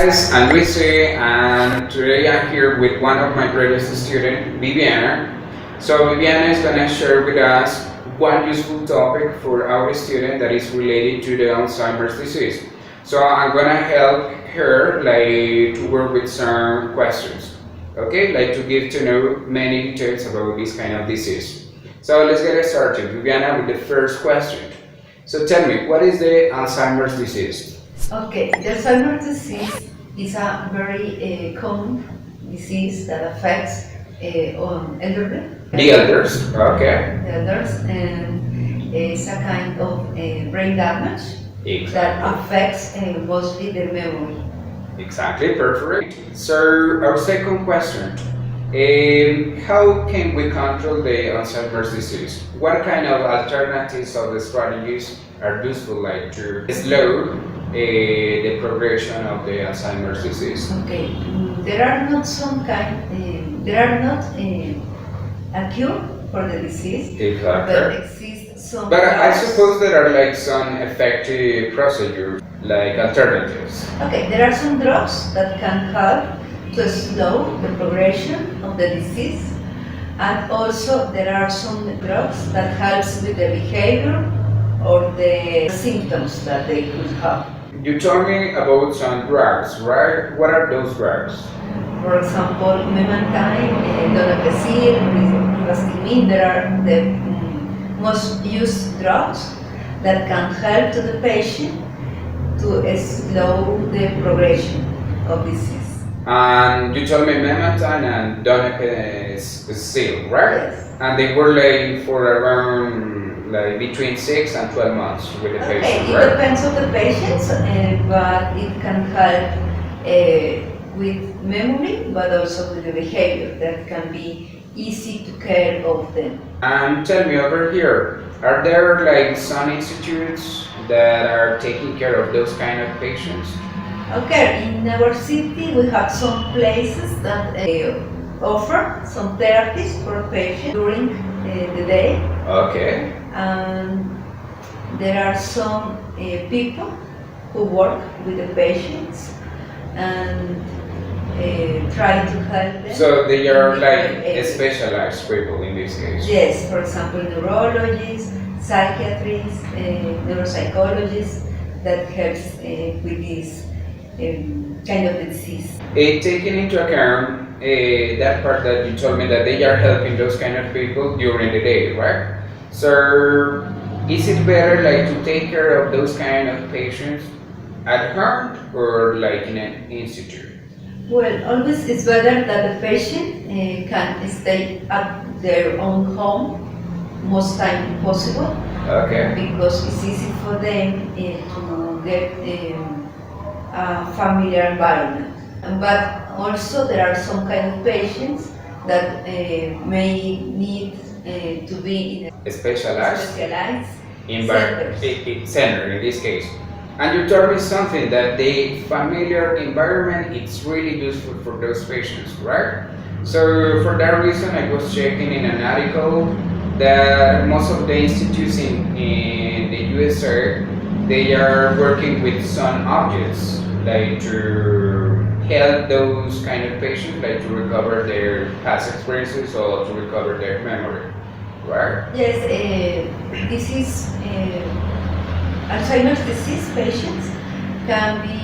guys, I'm Lucy, and today I'm here with one of my previous students, Viviana. So Viviana is going to share with us one useful topic for our student that is related to the Alzheimer's disease. So I'm going to help her to work with some questions, okay, to get to know many details about this kind of disease. So let's get started, Viviana, with the first question. So tell me, what is the Alzheimer's disease? Okay, the Alzheimer's disease is a very common disease that affects elderly. The elders, okay. The elders, and it's a kind of brain damage that affects mostly the memory. Exactly, perfect. So our second question, how can we control the Alzheimer's disease? What kind of alternatives or strategies are useful to slow the progression of the Alzheimer's disease? Okay, there are not a cure for the disease, Exactly. but exists some. But I drugs. suppose there are some effective procedures, like alternatives. Okay, there are some drugs that can help to slow the progression of the disease, and also there are some drugs that helps with the behavior or the symptoms that they could have. You told me about some drugs, right? What are those drugs? For example, memantine, donepezil, rivastigmine, there are the most used drugs that can help to the patient to slow the progression of disease. And you told me memantine and donepezil, right? Yes. And they were for around between 6 and 12 months with the Okay, patient, it right? depends on the patients, but it can help with memory, but also with the behavior that can be easy to care of them. And tell me over here, are there some institutes that are taking care of those kind of patients? Okay, in our city we have some places that offer some therapies for patients during the day, Okay. and there are some people who work with the patients and try to help them. So they are in different areas. specialized people in this case. Yes, for example, neurologists, psychiatrists, neuropsychologists that helps with this kind of disease. Taking into account that part that you told me that they are helping those kind of people during the day, right? So is it better to take care of those kind of patients at home or in an institute? Well, always it's better that the patient can stay at their own home most time possible, Okay. because it's easy for them to get a familiar environment. But also there are some kind of patients that may need to be in a Specialized specialized center in this case. And you told me something that the familiar environment is really useful for those patients, right? So for that reason, I was checking in an article that most of the institutes in the USA, they are working with some objects to help those kind of patients to recover their past experiences or to recover their memory, right? Yes, this is Alzheimer's disease patients can be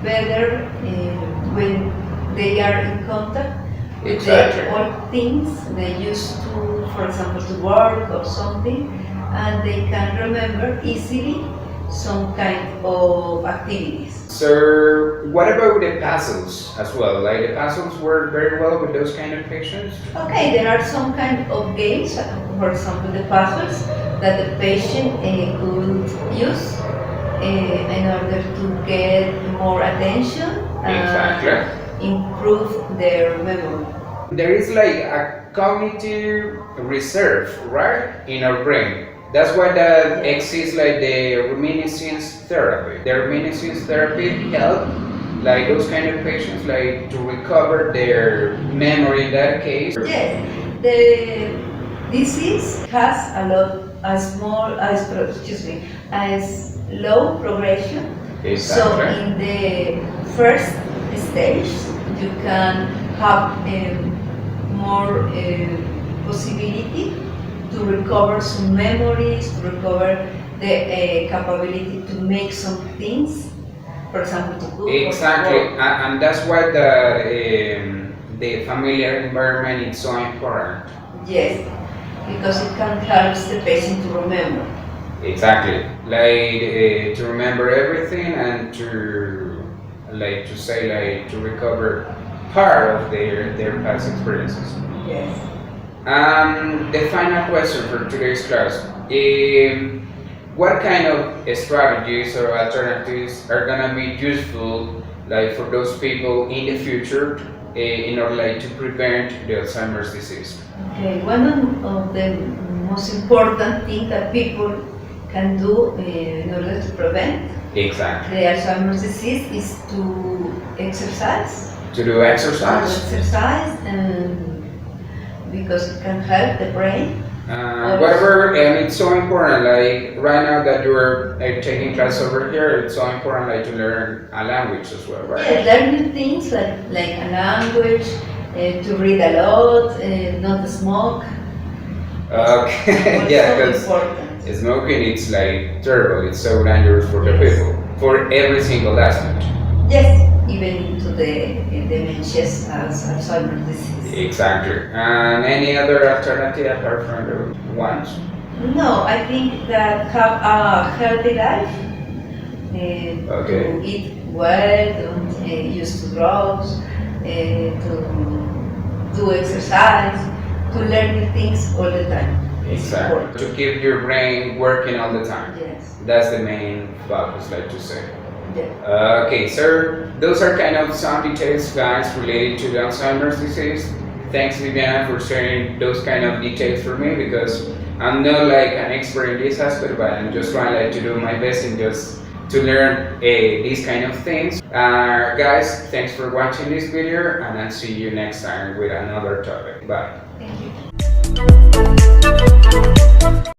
better when they are in contact with Exactly. the old things they used to, for example, to work or something, and they can remember easily some kind of activities. So what about the puzzles as well? The puzzles work very well with those kind of patients? Okay, there are some kind of games, for example, the puzzles that the patient could use in order to get more attention Exactly. and improve their memory. There is a cognitive reserve, right, in our brain. That's why that exists the reminiscence therapy. The reminiscence therapy help those kind of patients to recover their memory in that case. Yes, the disease has a low progression, So Exactly. in the first stage, you can have more possibility to recover some memories, to recover the capability to make some things, for example, to cook Exactly, or to work. and that's why the familiar environment is so important. Yes, because it can help the patient to remember. Exactly, like to remember everything and to like to say like to recover part of their past experiences. Yes. The final question for today's class. What kind of strategies or alternatives are gonna be useful, like for those people in the future, in order like to prevent the Alzheimer's disease? Okay, one of the most important things that people can do in order to prevent Exactly. the Alzheimer's disease is to exercise. To do exercise. Exercise, because it can help the brain. Whatever, and it's so important. Like right now that you're taking class over here, it's so important like to learn a language as well, right? Yeah, learning things like a language, to read a lot, not to smoke. Okay, Also yeah, because important. smoking it's like terrible. It's so dangerous for the Yes. people, for every single aspect. Yes, even into the dementias as Alzheimer's disease. Exactly. And any other alternative apart from the ones? No, I think that have a healthy life, Okay. to eat well, don't use to drugs, to do exercise, to learn new things all the time. It's Exactly. important. To keep your brain working all the time. Yes. That's the main focus, like to say. Yeah. Okay, so those are kind of some details, guys, related to the Alzheimer's disease. Thanks, Viviana, for sharing those kind of details for me because I'm not like an expert in this aspect, but I'm just trying like to do my best in just to learn these kind of things. Guys, thanks for watching this video, and I'll see you next time with another topic. Bye. Thank you.